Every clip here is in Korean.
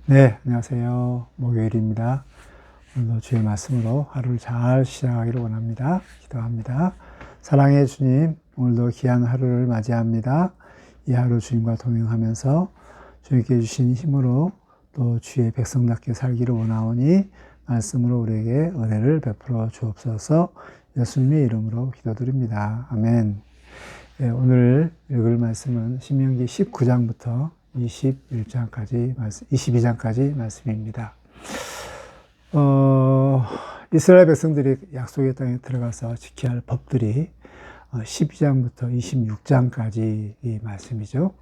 네, 안녕하세요. 목요일입니다. 오늘도 주의 말씀으로 하루를 잘 시작하기를 원합니다. 기도합니다. 사랑의 주님, 오늘도 귀한 하루를 맞이합니다. 이 하루 주님과 동행하면서 주님께 주신 힘으로 또 주의 백성답게 살기를 원하오니 말씀으로 우리에게 은혜를 베풀어 주옵소서. 예수님의 이름으로 기도드립니다. 아멘. 네, 오늘 읽을 말씀은 신명기 19장부터 22장까지 말씀입니다. 이스라엘 백성들이 약속의 땅에 들어가서 지켜야 할 법들이 12장부터 26장까지 이 말씀이죠.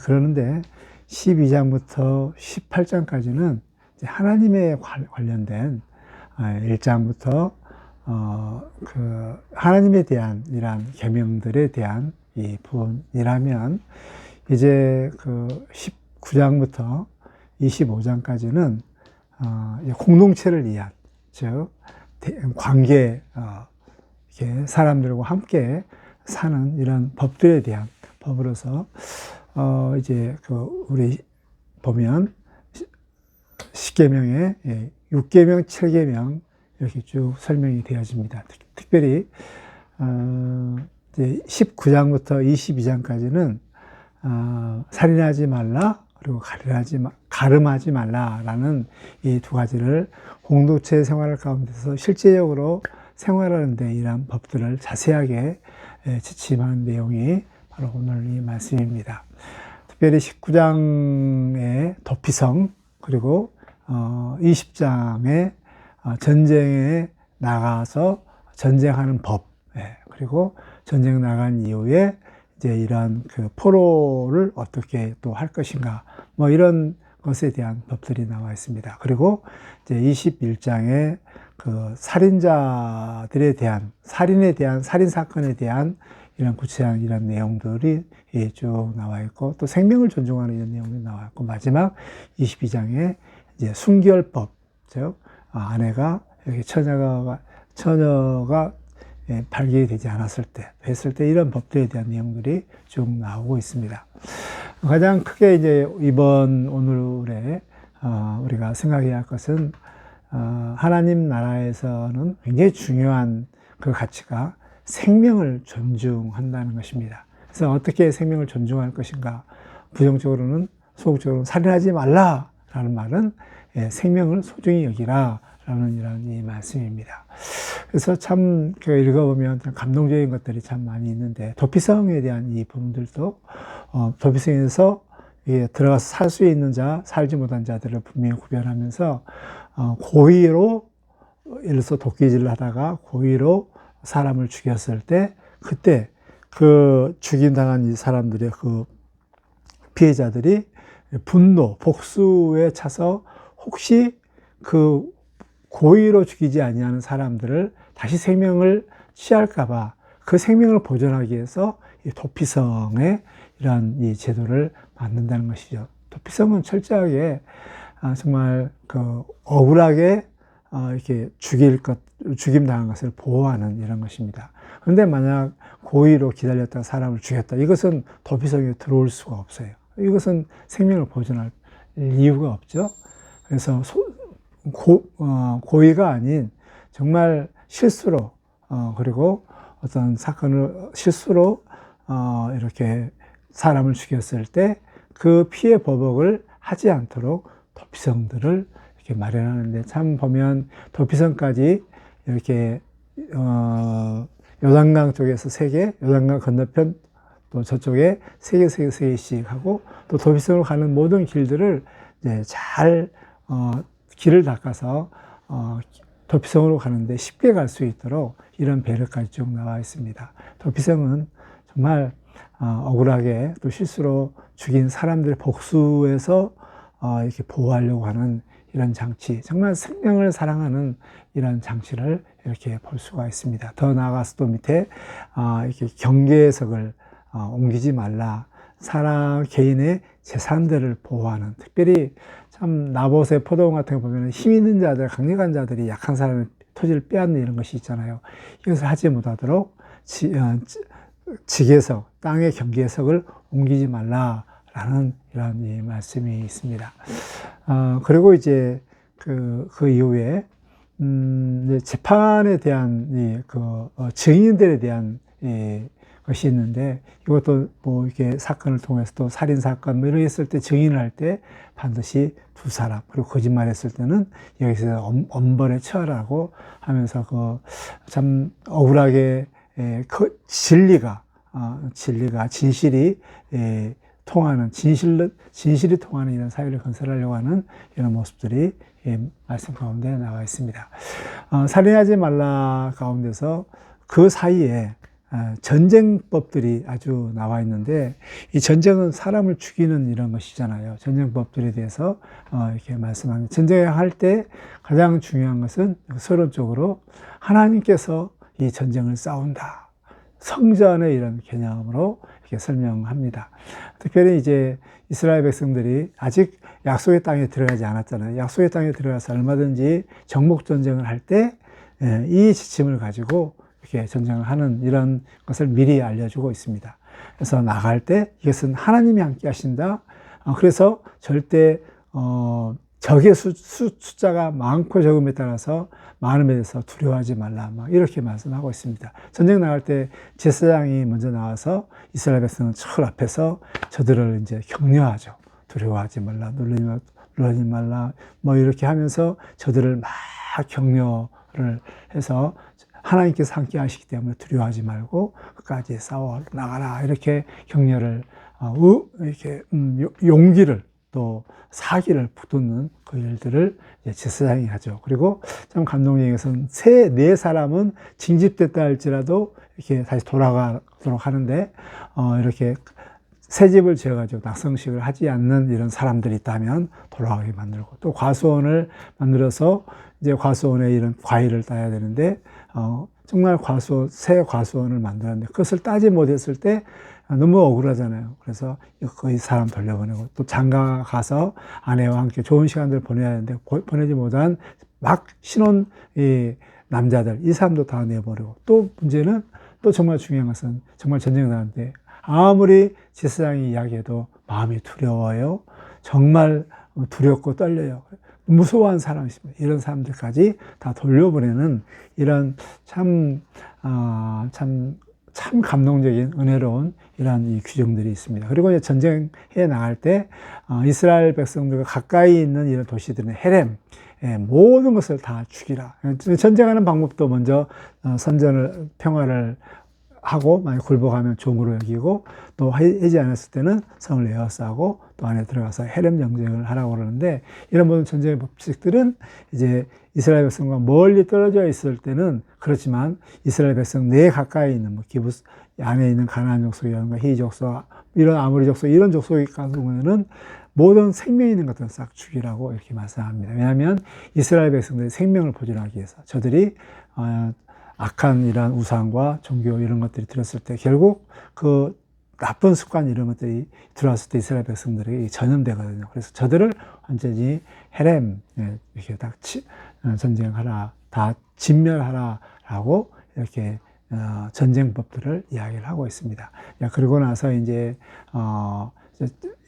그러는데 12장부터 18장까지는 하나님에 관련된 1장부터 하나님에 대한 이러한 계명들에 대한 이 부분이라면 이제 19장부터 25장까지는 공동체를 위한, 즉 관계, 이렇게 사람들과 함께 사는 이런 법들에 대한 법으로서 이제 우리 보면 10계명에 6계명, 7계명 이렇게 쭉 설명이 되어집니다. 특별히 이제 19장부터 22장까지는 살인하지 말라, 그리고 가늠하지 말라라는 이 두 가지를 공동체 생활 가운데서 실제적으로 생활하는 데 이러한 법들을 자세하게 지침한 내용이 바로 오늘 이 말씀입니다. 특별히 19장의 도피성, 그리고 20장의 전쟁에 나가서 전쟁하는 법, 그리고 전쟁 나간 이후에 이제 이런 포로를 어떻게 또 할 것인가, 뭐 이런 것에 대한 법들이 나와 있습니다. 그리고 이제 21장에 살인자들에 대한, 살인 사건에 대한 이런 구체한 이런 내용들이 쭉 나와 있고, 또 생명을 존중하는 이런 내용이 나와 있고, 마지막 22장에 이제 순결법, 즉 아내가 이렇게 처녀가 발견되지 않았을 때, 됐을 때 이런 법들에 대한 내용들이 쭉 나오고 있습니다. 가장 크게 이제 오늘에 우리가 생각해야 할 것은 하나님 나라에서는 굉장히 중요한 그 가치가 생명을 존중한다는 것입니다. 그래서 어떻게 생명을 존중할 것인가? 부정적으로는, 소극적으로는 살인하지 말라라는 말은 생명을 소중히 여기라 라는 이런 이 말씀입니다. 그래서 참 읽어보면 감동적인 것들이 참 많이 있는데, 도피성에 대한 이 부분들도 도피성에서 들어가서 살 수 있는 자, 살지 못한 자들을 분명히 구별하면서 고의로, 예를 들어서 도끼질을 하다가 고의로 사람을 죽였을 때, 그때 죽임당한 이 사람들의 피해자들이 분노, 복수에 차서 혹시 고의로 죽이지 아니하는 사람들을 다시 생명을 취할까봐 그 생명을 보존하기 위해서 이 도피성의 이러한 이 제도를 만든다는 것이죠. 도피성은 철저하게 정말 억울하게 이렇게 죽임당한 것을 보호하는 이런 것입니다. 그런데 만약 고의로 기다렸다가 사람을 죽였다, 이것은 도피성에 들어올 수가 없어요. 이것은 생명을 보존할 이유가 없죠. 그래서 고의가 아닌 정말 실수로, 그리고 어떤 사건을 실수로 이렇게 사람을 죽였을 때 그 피해 보복을 하지 않도록 도피성들을 이렇게 마련하는데, 참 보면 도피성까지 이렇게 요단강 쪽에서 3개, 요단강 건너편 또 저쪽에 3개씩 하고, 또 도피성으로 가는 모든 길들을 이제 잘 길을 닦아서 도피성으로 가는데 쉽게 갈 수 있도록 이런 배려까지 쭉 나와 있습니다. 도피성은 정말 억울하게 또 실수로 죽인 사람들의 복수에서 이렇게 보호하려고 하는 이런 장치, 정말 생명을 사랑하는 이런 장치를 이렇게 볼 수가 있습니다. 더 나아가서 또 밑에 이렇게 경계석을 옮기지 말라, 개인의 재산들을 보호하는, 특별히 참 나봇의 포도원 같은 거 보면 힘 있는 자들, 강력한 자들이 약한 사람의 토지를 빼앗는 이런 것이 있잖아요. 이것을 하지 못하도록 지계석, 땅의 경계석을 옮기지 말라 라는 이런 이 말씀이 있습니다. 그리고 이제 그 이후에, 이제 재판에 대한 증인들에 대한 것이 있는데, 이것도 뭐 이렇게 사건을 통해서 또 살인사건 뭐 이런 게 있을 때 증인을 할 때 반드시 두 사람, 그리고 거짓말했을 때는 여기서 엄벌에 처하라고 하면서 참 억울하게 진실이 통하는, 진실이 통하는 이런 사회를 건설하려고 하는 이런 모습들이 말씀 가운데 나와 있습니다. 살인하지 말라 가운데서 그 사이에 전쟁법들이 아주 나와 있는데, 이 전쟁은 사람을 죽이는 이런 것이잖아요. 전쟁법들에 대해서 이렇게 말씀합니다. 전쟁을 할 때 가장 중요한 것은 서론적으로 하나님께서 이 전쟁을 싸운다, 성전의 이런 개념으로 이렇게 설명합니다. 특별히 이제 이스라엘 백성들이 아직 약속의 땅에 들어가지 않았잖아요. 약속의 땅에 들어가서 얼마든지 정복 전쟁을 할 때 이 지침을 가지고 이렇게 전쟁을 하는 이런 것을 미리 알려주고 있습니다. 그래서 나갈 때 이것은 하나님이 함께 하신다. 그래서 절대 적의 숫자가 많고 적음에 따라서 많음에 대해서 두려워하지 말라, 막 이렇게 말씀하고 있습니다. 전쟁 나갈 때 제사장이 먼저 나와서 이스라엘 백성은 철 앞에서 저들을 이제 격려하죠. 두려워하지 말라, 놀라지 말라, 뭐 이렇게 하면서 저들을 막 격려를 해서 하나님께서 함께 하시기 때문에 두려워하지 말고 끝까지 싸워 나가라, 이렇게 격려를, 이렇게 용기를, 또 사기를 북돋는 그 일들을 제사장이 하죠. 그리고 참 감동적인 것은 네 사람은 징집됐다 할지라도 이렇게 다시 돌아가도록 하는데, 이렇게 새 집을 지어가지고 낙성식을 하지 않는 이런 사람들이 있다면 돌아가게 만들고, 또 과수원을 만들어서 이제 과수원에 이런 과일을 따야 되는데, 정말 새 과수원을 만들었는데 그것을 따지 못했을 때 너무 억울하잖아요. 그래서 거의 사람 돌려보내고, 또 장가 가서 아내와 함께 좋은 시간들을 보내야 하는데 보내지 못한 막 신혼 남자들, 이 사람도 다 내버리고, 또 문제는, 또 정말 중요한 것은 정말 전쟁을 나는데 아무리 제사장이 이야기해도 마음이 두려워요. 정말 두렵고 떨려요. 무서워한 사람이 있습니다. 이런 사람들까지 다 돌려보내는 이런 참 감동적인 은혜로운 이런 이 규정들이 있습니다. 그리고 이제 전쟁에 나갈 때 이스라엘 백성들과 가까이 있는 이런 도시들은 헤렘, 모든 것을 다 죽이라. 전쟁하는 방법도 먼저 평화를 하고, 만약 굴복하면 종으로 여기고, 또 하지 않았을 때는 성을 에워싸고 또 안에 들어가서 헤렘 정쟁을 하라고 그러는데, 이런 모든 전쟁의 법칙들은 이제 이스라엘 백성과 멀리 떨어져 있을 때는 그렇지만, 이스라엘 백성 내 가까이 있는 기브스 안에 있는 가나안 족속이라든가 히위 족속, 이런 아모리 족속, 이런 족속의 경우에는 모든 생명 있는 것들은 싹 죽이라고 이렇게 말씀합니다. 왜냐하면 이스라엘 백성들의 생명을 보존하기 위해서, 저들이 악한 이런 우상과 종교 이런 것들이 들었을 때 결국 그 나쁜 습관 이런 것들이 들어왔을 때 이스라엘 백성들에게 전염되거든요. 그래서 저들을 완전히 헤렘, 이렇게 다 전쟁하라, 다 진멸하라라고 이렇게 전쟁법들을 이야기를 하고 있습니다. 그리고 나서 이제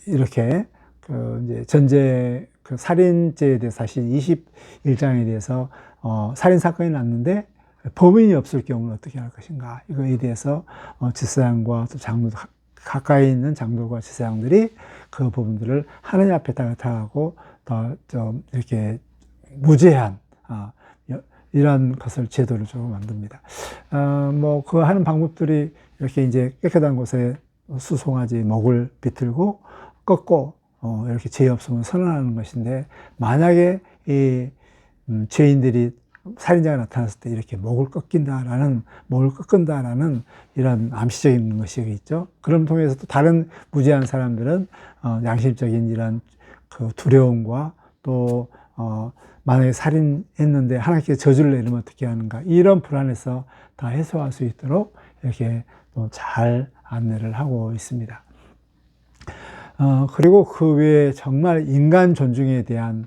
이렇게 이제 살인죄에 대해서 사실 21장에 대해서 살인 사건이 났는데 범인이 없을 경우는 어떻게 할 것인가, 이거에 대해서 제사장과 또 장로들, 가까이 있는 장로과 제사장들이 그 부분들을 하나님 앞에 다가타고 좀 이렇게 무죄한 이런 것을 제도를 좀 만듭니다. 그 하는 방법들이 이렇게 이제 깨끗한 곳에 수송아지 목을 비틀고 꺾고 이렇게 죄 없음을 선언하는 것인데, 만약에 이 죄인들이 살인자가 나타났을 때 이렇게 목을 꺾는다라는 이런 암시적인 것이 있죠. 그럼 통해서 또 다른 무죄한 사람들은 양심적인 이런 그 두려움과, 또 만약에 살인했는데 하나님께 저주를 내리면 어떻게 하는가, 이런 불안에서 다 해소할 수 있도록 이렇게 또 잘 안내를 하고 있습니다. 그리고 그 외에 정말 인간 존중에 대한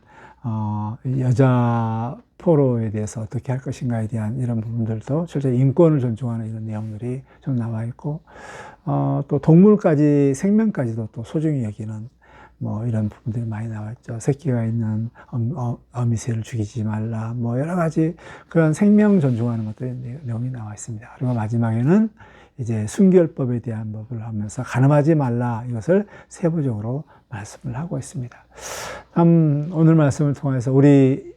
여자 포로에 대해서 어떻게 할 것인가에 대한 이런 부분들도 실제 인권을 존중하는 이런 내용들이 좀 나와 있고, 또 동물까지, 생명까지도 또 소중히 여기는 뭐 이런 부분들이 많이 나와 있죠. 새끼가 있는 어미새를 죽이지 말라, 뭐 여러 가지 그런 생명 존중하는 것들이 내용이 나와 있습니다. 그리고 마지막에는 이제 순결법에 대한 법을 하면서 가늠하지 말라, 이것을 세부적으로 말씀을 하고 있습니다. 오늘 말씀을 통해서 우리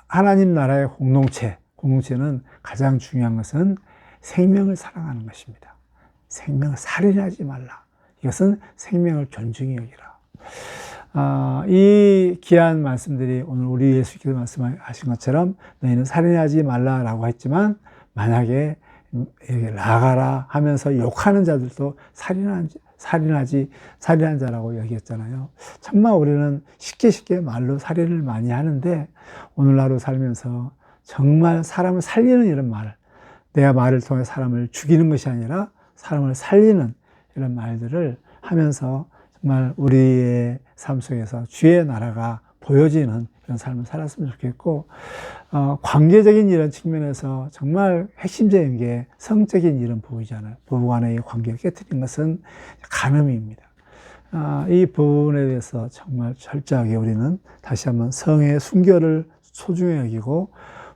하나님 나라의 공동체는 가장 중요한 것은 생명을 사랑하는 것입니다. 생명을 살인하지 말라. 이것은 생명을 존중히 여기라. 이 귀한 말씀들이 오늘 우리 예수께서 말씀하신 것처럼 너희는 살인하지 말라라고 했지만, 만약에 나가라 하면서 욕하는 자들도 살인한 자라고 여겼잖아요. 정말 우리는 쉽게 말로 살인을 많이 하는데, 오늘날로 살면서 정말 사람을 살리는 이런 말, 내가 말을 통해 사람을 죽이는 것이 아니라 사람을 살리는 이런 말들을 하면서 정말 우리의 삶 속에서 주의 나라가 보여지는 그런 삶을 살았으면 좋겠고, 관계적인 이런 측면에서 정말 핵심적인 게 성적인 이런 부분이잖아요. 부부 간의 관계를 깨뜨린 것은 간음입니다. 이 부분에 대해서 정말 철저하게 우리는 다시 한번 성의 순결을 소중히 여기고,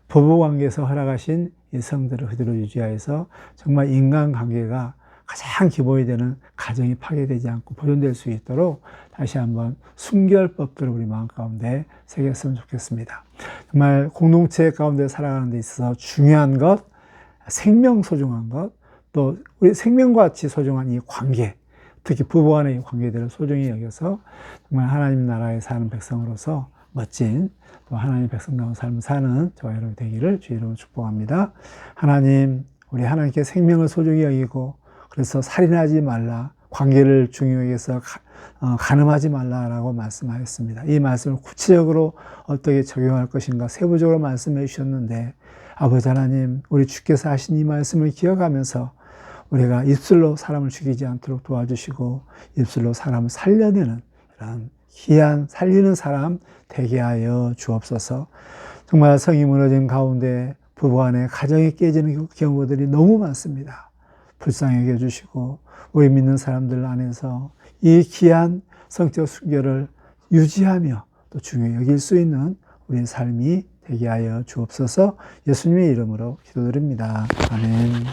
부부 관계에서 허락하신 이 성들을 그대로 유지하여서 정말 인간관계가 가장 기본이 되는 가정이 파괴되지 않고 보존될 수 있도록 다시 한번 순결법들을 우리 마음 가운데 새겼으면 좋겠습니다. 정말 공동체 가운데 살아가는 데 있어서 중요한 것, 생명 소중한 것, 또 우리 생명과 같이 소중한 이 관계, 특히 부부 간의 이 관계들을 소중히 여겨서 정말 하나님 나라에 사는 백성으로서 멋진 또 하나님 백성다운 삶을 사는 저와 여러분 되기를 주의 이름으로 축복합니다. 하나님, 우리 하나님께 생명을 소중히 여기고, 그래서 살인하지 말라, 관계를 중요하게 해서 간음하지 말라라고 말씀하셨습니다. 이 말씀을 구체적으로 어떻게 적용할 것인가 세부적으로 말씀해 주셨는데, 아버지 하나님, 우리 주께서 하신 이 말씀을 기억하면서 우리가 입술로 사람을 죽이지 않도록 도와주시고, 입술로 사람을 살려내는 이런 귀한 살리는 사람 되게 하여 주옵소서. 정말 성이 무너진 가운데 부부간의 가정이 깨지는 경우들이 너무 많습니다. 불쌍히 여겨주시고, 우리 믿는 사람들 안에서 이 귀한 성적 순결을 유지하며 또 중요히 여길 수 있는 우리의 삶이 되게 하여 주옵소서. 예수님의 이름으로 기도드립니다. 아멘.